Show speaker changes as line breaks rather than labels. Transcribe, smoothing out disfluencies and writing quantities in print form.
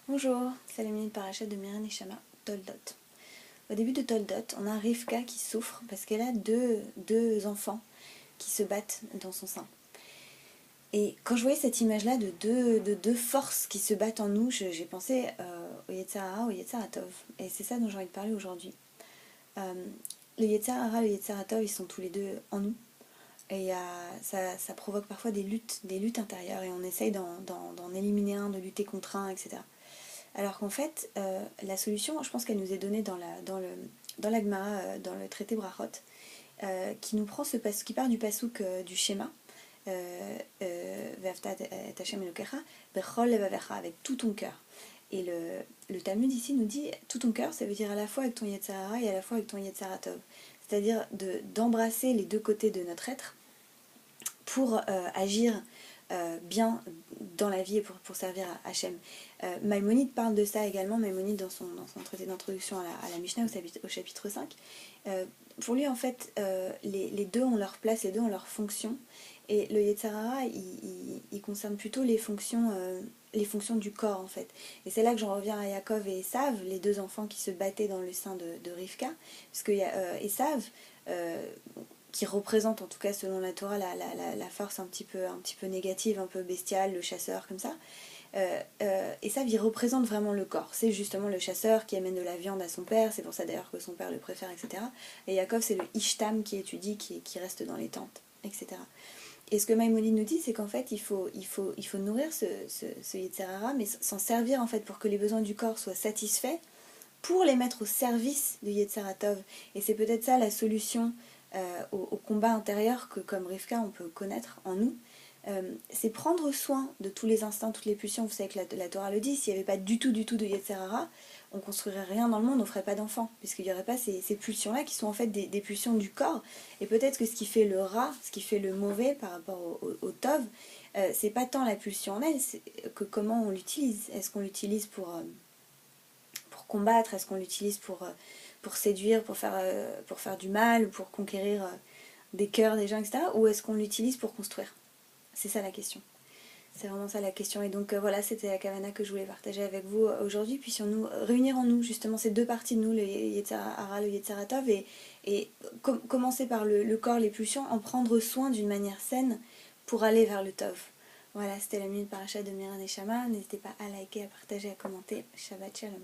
Bonjour, c'est la minute parachat de Miriam Neshama, Toldot. Au début de Toldot, on a Rivka qui souffre parce qu'elle a deux enfants qui se battent dans son sein. Et quand je voyais cette image-là de deux forces qui se battent en nous, j'ai pensé au Yetzer Hara, au Yetzer Tov. Et c'est ça dont j'ai envie de parler aujourd'hui. Le Yetzer Hara et le Yetzer Tov, ils sont tous les deux en nous. Et ça provoque parfois des luttes intérieures. Et on essaye d'en éliminer un, de lutter contre un, etc. Alors qu'en fait, la solution, je pense qu'elle nous est donnée dans la Gemara, dans le traité Brachot, qui nous prend qui part du pasouk du schéma, Ve'afta et Hashem Elokecha, bechol levavecha, avec tout ton cœur. Et le Talmud ici nous dit tout ton cœur, ça veut dire à la fois avec ton Yetzer Hara et à la fois avec ton Yetzer Tov. C'est-à-dire d'embrasser les deux côtés de notre être pour agir bien dans la vie et pour servir à Hachem. Maïmonide parle de ça également, Maïmonide dans son traité d'introduction à la Mishnah au chapitre 5. Pour lui, en fait, les deux ont leur place, les deux ont leur fonction. Et le Yetzer Hara, il concerne plutôt les fonctions du corps, en fait. Et c'est là que j'en reviens à Yaakov et Esav, les deux enfants qui se battaient dans le sein de Rivka. Parce que Esav, qui représente, en tout cas selon la Torah, la force un petit peu négative, un peu bestiale, le chasseur, comme ça. Esav, il représente vraiment le corps. C'est justement le chasseur qui amène de la viande à son père, c'est pour ça d'ailleurs que son père le préfère, etc. Et Yaakov, c'est le Ishtam qui étudie, qui reste dans les tentes, etc. Et ce que Maïmonide nous dit, c'est qu'en fait, il faut nourrir ce Yetzer Hara, mais s'en servir en fait pour que les besoins du corps soient satisfaits, pour les mettre au service du Yetzer Tov. Et c'est peut-être ça la solution au combat intérieur que, comme Rivka, on peut connaître en nous. C'est prendre soin de tous les instants, toutes les pulsions. Vous savez que la Torah le dit, s'il n'y avait pas du tout de Yetzer Hara, on ne construirait rien dans le monde, on ne ferait pas d'enfants, puisqu'il n'y aurait pas ces pulsions-là qui sont en fait des pulsions du corps. Et peut-être que ce qui fait le rat, ce qui fait le mauvais par rapport au Tov, c'est pas tant la pulsion en elle, c'est que comment on l'utilise. Est-ce qu'on l'utilise pour combattre, est-ce qu'on l'utilise pour séduire, pour faire du mal, pour conquérir des cœurs des gens, etc. Ou est-ce qu'on l'utilise pour construire? C'est ça la question. C'est vraiment ça la question. Et donc voilà, c'était la kavana que je voulais partager avec vous aujourd'hui. Puissions-nous réunir en nous justement ces deux parties de nous, le Yetzer Hara, le Yetzer Tov, et commencer par le corps, les pulsions, en prendre soin d'une manière saine pour aller vers le Tov. Voilà, c'était la minute parachat de Miriam Neshama. N'hésitez pas à liker, à partager, à commenter. Shabbat Shalom.